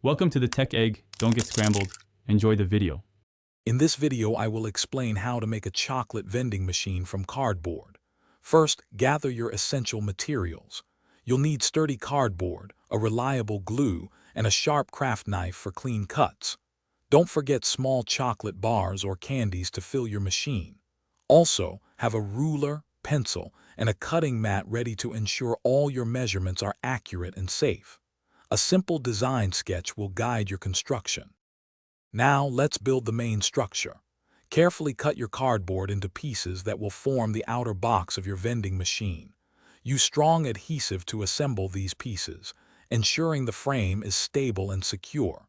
Welcome to the Tech Egg. Don't get scrambled. Enjoy the video. In this video, I will explain how to make a chocolate vending machine from cardboard. First, gather your essential materials. You'll need sturdy cardboard, a reliable glue, and a sharp craft knife for clean cuts. Don't forget small chocolate bars or candies to fill your machine. Also, have a ruler, pencil, and a cutting mat ready to ensure all your measurements are accurate and safe. A simple design sketch will guide your construction. Now let's build the main structure. Carefully cut your cardboard into pieces that will form the outer box of your vending machine. Use strong adhesive to assemble these pieces, ensuring the frame is stable and secure.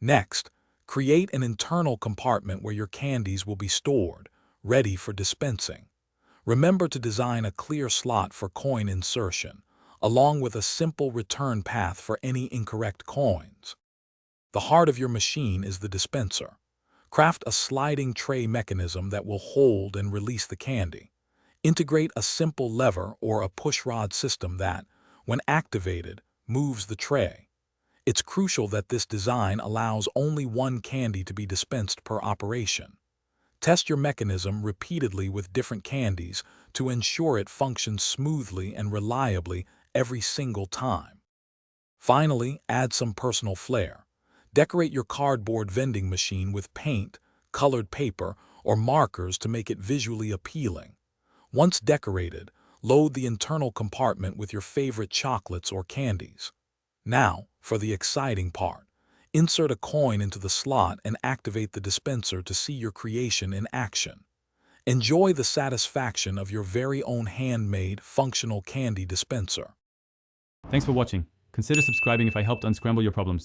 Next, create an internal compartment where your candies will be stored, ready for dispensing. Remember to design a clear slot for coin insertion, along with a simple return path for any incorrect coins. The heart of your machine is the dispenser. Craft a sliding tray mechanism that will hold and release the candy. Integrate a simple lever or a pushrod system that, when activated, moves the tray. It's crucial that this design allows only one candy to be dispensed per operation. Test your mechanism repeatedly with different candies to ensure it functions smoothly and reliably every single time. Finally, add some personal flair. Decorate your cardboard vending machine with paint, colored paper, or markers to make it visually appealing. Once decorated, load the internal compartment with your favorite chocolates or candies. Now, for the exciting part. Insert a coin into the slot and activate the dispenser to see your creation in action. Enjoy the satisfaction of your very own handmade, functional candy dispenser. Thanks for watching. Consider subscribing if I helped unscramble your problems.